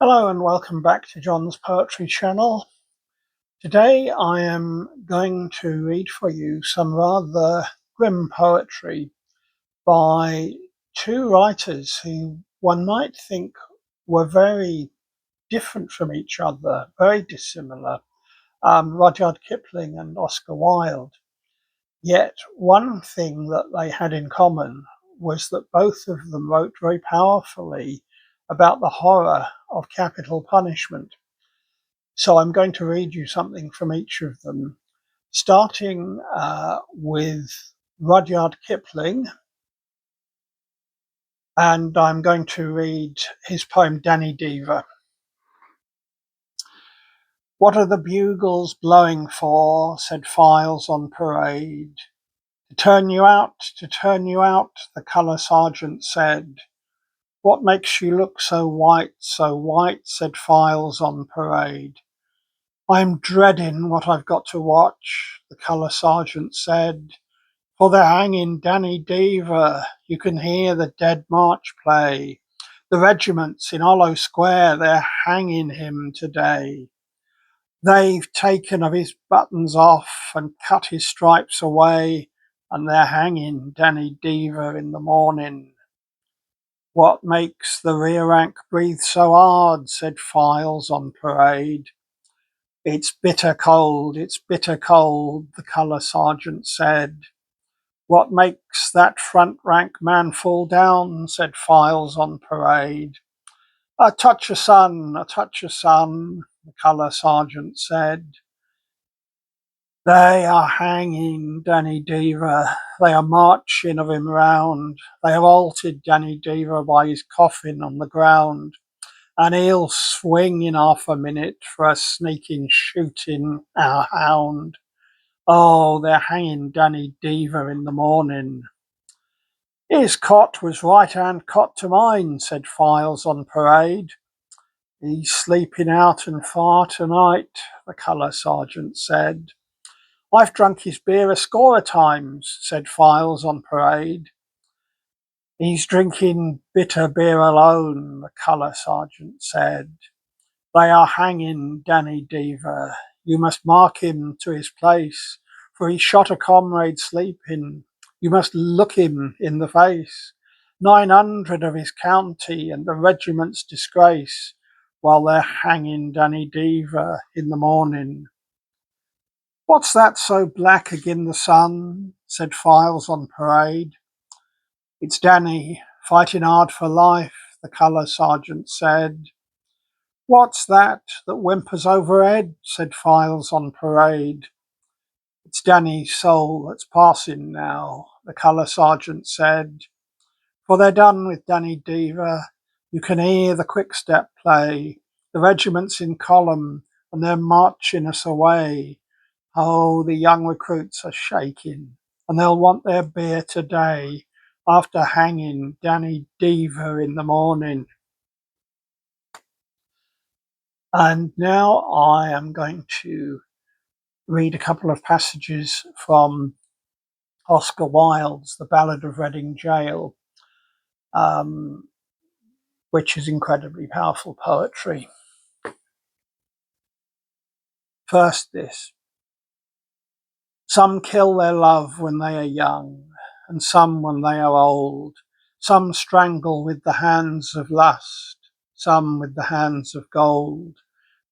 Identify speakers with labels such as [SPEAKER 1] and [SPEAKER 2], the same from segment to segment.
[SPEAKER 1] Hello and welcome back to John's Poetry Channel. Today I am going to read for you some rather grim poetry by two writers who one might think were very different from each other, very dissimilar, Rudyard Kipling and Oscar Wilde. Yet one thing that they had in common was that both of them wrote very powerfully about the horror of capital punishment. So I'm going to read you something from each of them, starting with Rudyard Kipling, and I'm going to read his poem Danny Deever. What are the bugles blowing for, said files on parade. To turn you out, the colour sergeant said. What makes you look so white, said files on parade. I'm dreading what I've got to watch, the colour sergeant said, for they're hanging Danny Deever. You can hear the Dead March play. The regiments in Hollow Square, they're hanging him today. They've taken of his buttons off and cut his stripes away, and they're hanging Danny Deever in the morning. What makes the rear rank breathe so hard, said files on parade. It's bitter cold, the colour sergeant said. What makes that front rank man fall down, said files on parade. A touch of sun, the colour sergeant said. They are hanging Danny Deever, they are marching of him round, they have halted Danny Deever by his coffin on the ground, and he'll swing in half a minute for a sneaking shooting our hound. Oh, they're hanging Danny Deever in the morning. His cot was right-hand cot to mine, said files on parade. He's sleeping out and far tonight, the colour sergeant said. I've drunk his beer a score of times, said files on parade. He's drinking bitter beer alone, the colour sergeant said. They are hanging Danny Deever. You must mark him to his place, for he shot a comrade sleeping. You must look him in the face. 900 of his county and the regiment's disgrace, while they're hanging Danny Deever in the morning. What's that so black agin the sun, said files on parade. It's Danny, fighting hard for life, the colour sergeant said. What's that whimpers overhead, said files on parade. It's Danny's soul that's passing now, the colour sergeant said. For they're done with Danny Deever. You can hear the quick-step play. The regiment's in column, and they're marching us away. Oh, the young recruits are shaking, and they'll want their beer today, after hanging Danny Deever in the morning. And now I am going to read a couple of passages from Oscar Wilde's The Ballad of Reading Gaol, which is incredibly powerful poetry. First this. Some kill their love when they are young, and some when they are old. Some strangle with the hands of lust, some with the hands of gold.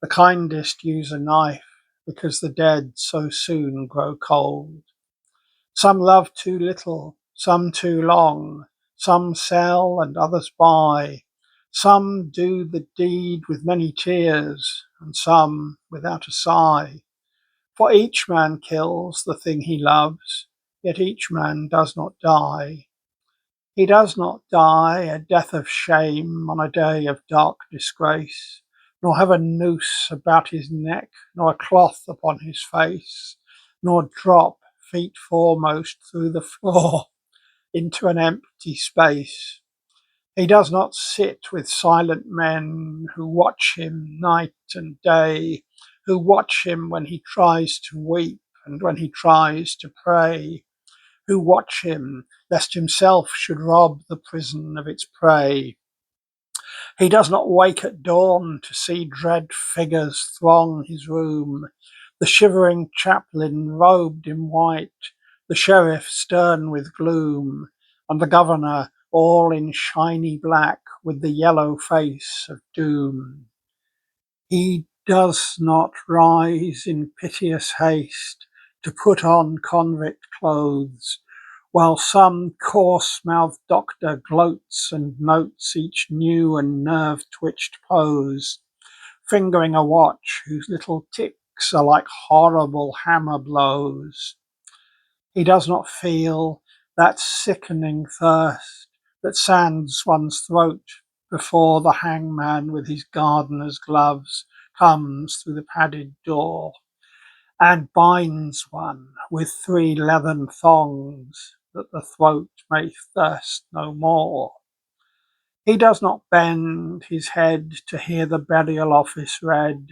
[SPEAKER 1] The kindest use a knife, because the dead so soon grow cold. Some love too little, some too long, some sell and others buy. Some do the deed with many tears, and some without a sigh. For each man kills the thing he loves, yet each man does not die. He does not die a death of shame on a day of dark disgrace, nor have a noose about his neck, nor a cloth upon his face, nor drop feet foremost through the floor into an empty space. He does not sit with silent men who watch him night and day, who watch him when he tries to weep and when he tries to pray, who watch him lest himself should rob the prison of its prey. He does not wake at dawn to see dread figures throng his room, the shivering chaplain robed in white, the sheriff stern with gloom, and the governor all in shiny black with the yellow face of doom. He does not rise in piteous haste to put on convict clothes, while some coarse-mouthed doctor gloats and notes each new and nerve-twitched pose, fingering a watch whose little ticks are like horrible hammer blows. He does not feel that sickening thirst that sands one's throat before the hangman with his gardener's gloves comes through the padded door and binds one with 3 leathern thongs that the throat may thirst no more. He does not bend his head to hear the burial office read,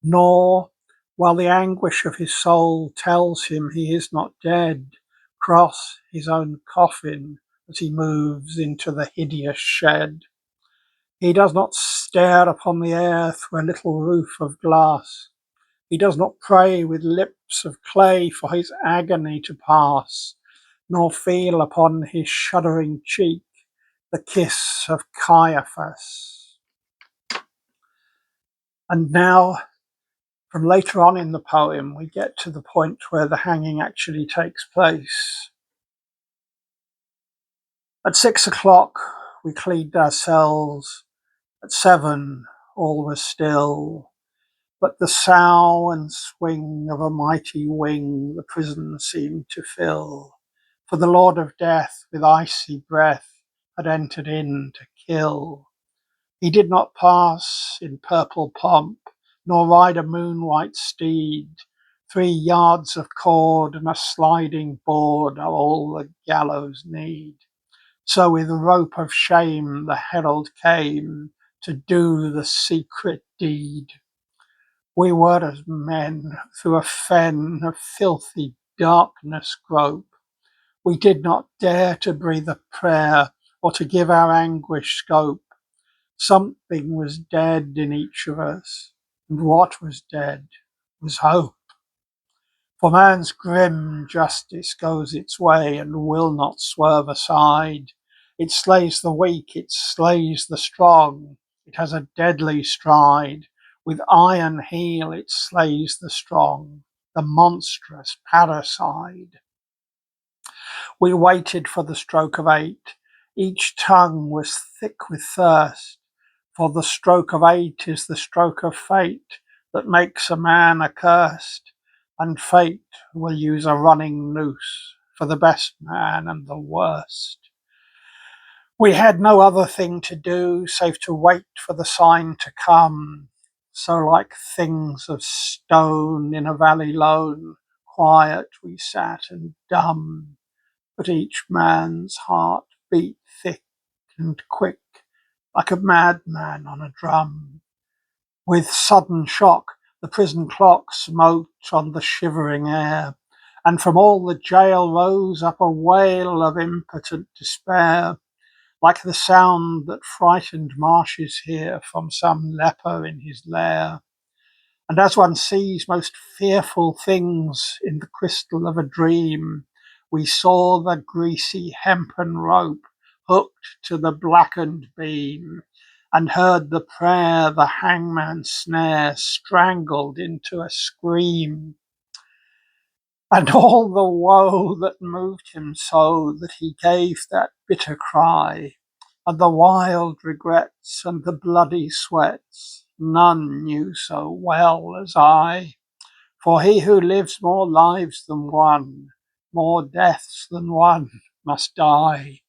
[SPEAKER 1] nor, while the anguish of his soul tells him he is not dead, cross his own coffin as he moves into the hideous shed. He does not stare upon the air through a little roof of glass. He does not pray with lips of clay for his agony to pass, nor feel upon his shuddering cheek the kiss of Caiaphas. And now, from later on in the poem, we get to the point where the hanging actually takes place. At 6 o'clock, we cleaned our cells. At 7, all was still. But the sough and swing of a mighty wing the prison seemed to fill, for the Lord of Death with icy breath had entered in to kill. He did not pass in purple pomp, nor ride a moon-white steed. 3 yards of cord and a sliding board are all the gallows need. So with rope of shame the herald came to do the secret deed. We were as men through a fen of filthy darkness grope. We did not dare to breathe a prayer or to give our anguish scope. Something was dead in each of us, and what was dead was hope. For man's grim justice goes its way and will not swerve aside. It slays the weak, it slays the strong, it has a deadly stride. With iron heel it slays the strong, the monstrous parricide. We waited for the stroke of 8, each tongue was thick with thirst, for the stroke of 8 is the stroke of fate that makes a man accursed, and fate will use a running noose for the best man and the worst. We had no other thing to do save to wait for the sign to come, so like things of stone in a valley lone, quiet we sat and dumb, but each man's heart beat thick and quick, like a madman on a drum. With sudden shock, the prison clock smote on the shivering air, and from all the jail rose up a wail of impotent despair, like the sound that frightened marshes hear from some leper in his lair. And as one sees most fearful things in the crystal of a dream, we saw the greasy hempen rope hooked to the blackened beam, and heard the prayer the hangman's snare strangled into a scream. And all the woe that moved him so that he gave that bitter cry, and the wild regrets and the bloody sweats, none knew so well as I. For he who lives more lives than one, more deaths than one, must die.